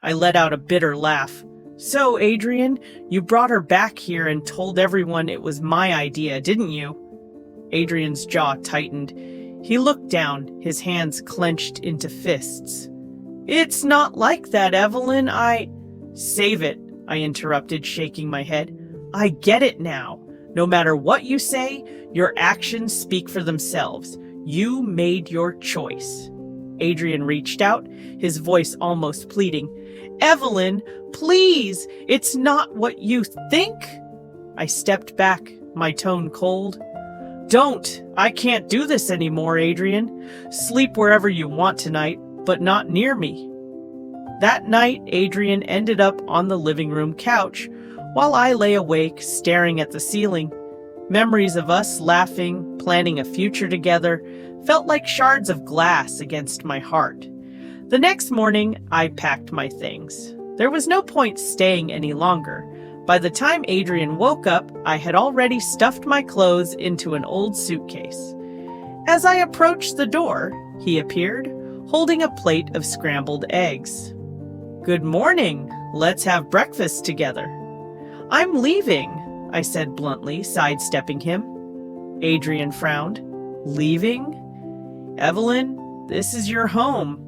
I let out a bitter laugh. So, Adrian, you brought her back here and told everyone it was my idea, didn't you? Adrian's jaw tightened. He looked down, his hands clenched into fists. It's not like that, Evelyn. Save it, I interrupted, shaking my head. I get it now. No matter what you say, your actions speak for themselves. You made your choice. Adrian reached out, his voice almost pleading. Evelyn, please, it's not what you think. I stepped back, my tone cold. Don't. I can't do this anymore, Adrian. Sleep wherever you want tonight, but not near me. That night, Adrian ended up on the living room couch, while I lay awake, staring at the ceiling. Memories of us laughing, planning a future together, felt like shards of glass against my heart. The next morning, I packed my things. There was no point staying any longer. By the time Adrian woke up, I had already stuffed my clothes into an old suitcase. As I approached the door, he appeared, holding a plate of scrambled eggs. Good morning. Let's have breakfast together. I'm leaving, I said bluntly, sidestepping him. Adrian frowned. Leaving? Evelyn, this is your home.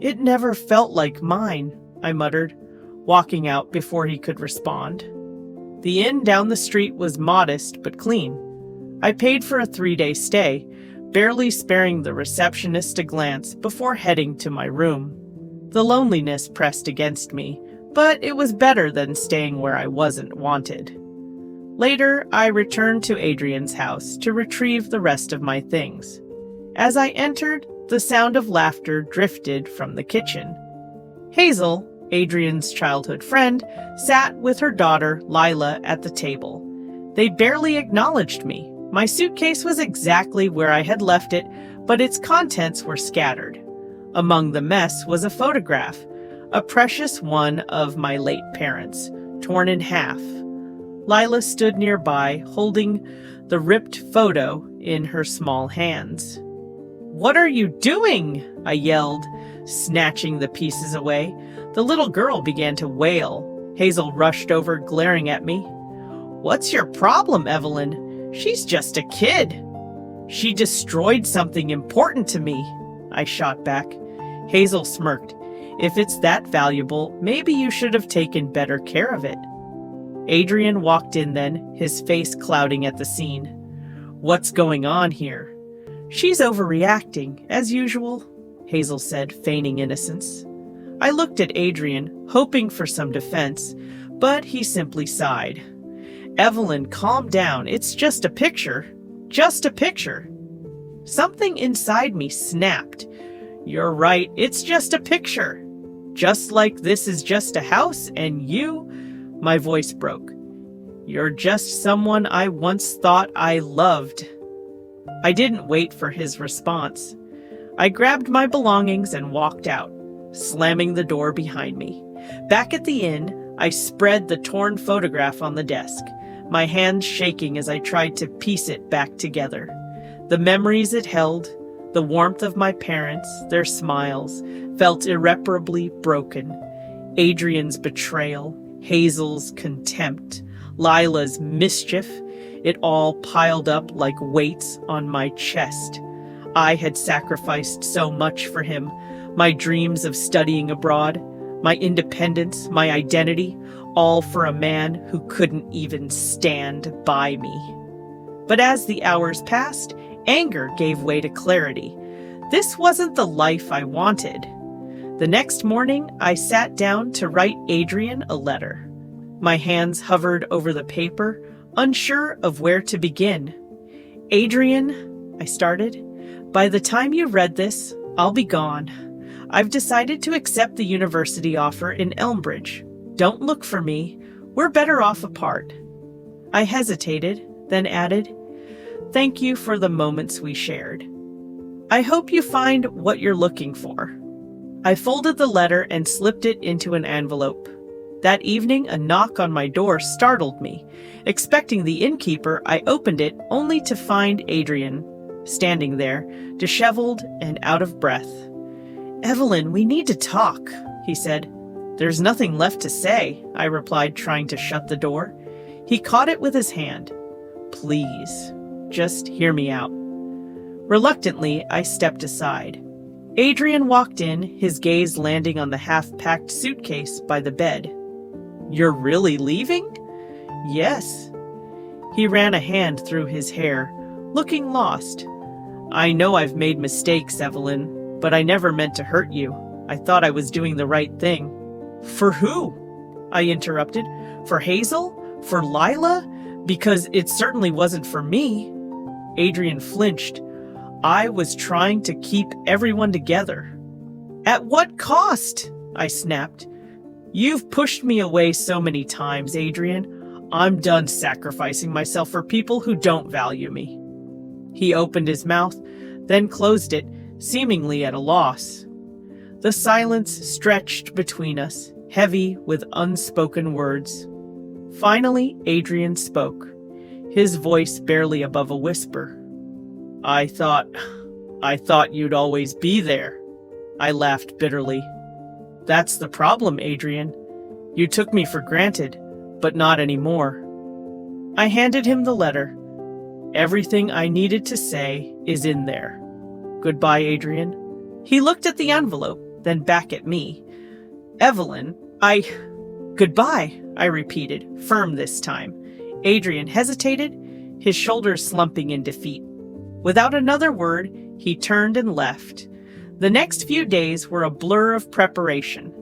It never felt like mine, I muttered, walking out before he could respond. The inn down the street was modest but clean. I paid for a 3-day stay, barely sparing the receptionist a glance before heading to my room. The loneliness pressed against me, but it was better than staying where I wasn't wanted. Later, I returned to Adrian's house to retrieve the rest of my things. As I entered, the sound of laughter drifted from the kitchen. Hazel, Adrian's childhood friend, sat with her daughter, Lila, at the table. They barely acknowledged me. My suitcase was exactly where I had left it, but its contents were scattered. Among the mess was a photograph, a precious one of my late parents, torn in half. Lila stood nearby, holding the ripped photo in her small hands. "What are you doing?" I yelled, snatching the pieces away. The little girl began to wail. Hazel rushed over, glaring at me. "What's your problem, Evelyn? She's just a kid." "She destroyed something important to me," I shot back. Hazel smirked. "If it's that valuable, maybe you should have taken better care of it." Adrian walked in then, his face clouding at the scene. "What's going on here?" "She's overreacting, as usual," Hazel said, feigning innocence. I looked at Adrian, hoping for some defense, but he simply sighed. "Evelyn, calm down. It's just a picture. Just a picture." Something inside me snapped. "You're right. It's just a picture. Just like this is just a house and you..." My voice broke. "You're just someone I once thought I loved." I didn't wait for his response. I grabbed my belongings and walked out, slamming the door behind me. Back at the inn, I spread the torn photograph on the desk, my hands shaking as I tried to piece it back together. The memories it held, the warmth of my parents, their smiles, felt irreparably broken. Adrian's betrayal, Hazel's contempt, Lila's mischief, it all piled up like weights on my chest. I had sacrificed so much for him, my dreams of studying abroad, my independence, my identity, all for a man who couldn't even stand by me. But as the hours passed, anger gave way to clarity. This wasn't the life I wanted. The next morning, I sat down to write Adrian a letter. My hands hovered over the paper, unsure of where to begin. "Adrian," I started, "by the time you read this, I'll be gone. I've decided to accept the university offer in Elmbridge. Don't look for me. We're better off apart." I hesitated, then added, "Thank you for the moments we shared. I hope you find what you're looking for." I folded the letter and slipped it into an envelope. That evening, a knock on my door startled me. Expecting the innkeeper, I opened it only to find Adrian, standing there, disheveled and out of breath. "Evelyn, we need to talk," he said. There's nothing left to say, I replied, trying to shut the door. He caught it with his hand. Please, just hear me out. Reluctantly, I stepped aside. Adrian walked in, his gaze landing on the half-packed suitcase by the bed. You're really leaving? Yes. He ran a hand through his hair, looking lost. I know I've made mistakes, Evelyn, but I never meant to hurt you. I thought I was doing the right thing. For who? I interrupted. For Hazel? For Lila? Because it certainly wasn't for me. Adrian flinched. I was trying to keep everyone together. At what cost? I snapped. You've pushed me away so many times, Adrian. I'm done sacrificing myself for people who don't value me. He opened his mouth, then closed it, seemingly at a loss. The silence stretched between us, heavy with unspoken words. Finally, Adrian spoke, his voice barely above a whisper. I thought you'd always be there. I laughed bitterly. That's the problem, Adrian. You took me for granted, but not anymore. I handed him the letter. Everything I needed to say is in there. Goodbye, Adrian. He looked at the envelope, then back at me. Evelyn, Goodbye, I repeated, firm this time. Adrian hesitated, his shoulders slumping in defeat. Without another word, he turned and left. The next few days were a blur of preparation.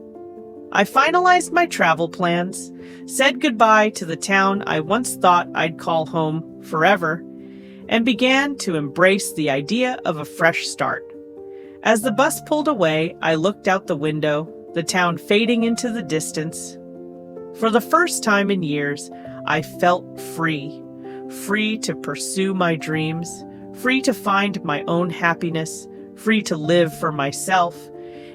I finalized my travel plans, said goodbye to the town I once thought I'd call home forever, and began to embrace the idea of a fresh start. As the bus pulled away, I looked out the window, the town fading into the distance. For the first time in years, I felt free. Free to pursue my dreams, free to find my own happiness, free to live for myself.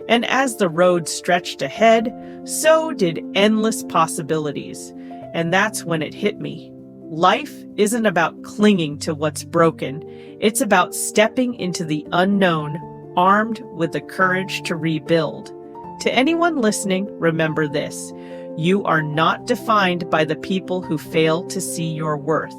And as the road stretched ahead, so did endless possibilities. And that's when it hit me. Life isn't about clinging to what's broken. It's about stepping into the unknown, armed with the courage to rebuild. To anyone listening, remember this. You are not defined by the people who fail to see your worth.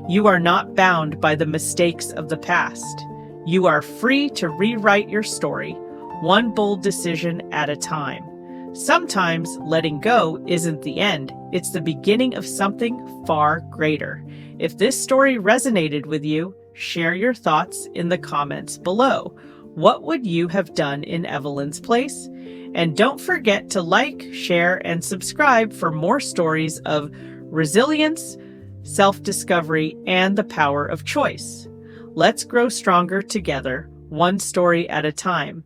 You are not bound by the mistakes of the past. You are free to rewrite your story, one bold decision at a time. Sometimes letting go isn't the end, it's the beginning of something far greater. If this story resonated with you, share your thoughts in the comments below. What would you have done in Evelyn's place? And don't forget to like, share, and subscribe for more stories of resilience, self-discovery, and the power of choice. Let's grow stronger together, one story at a time.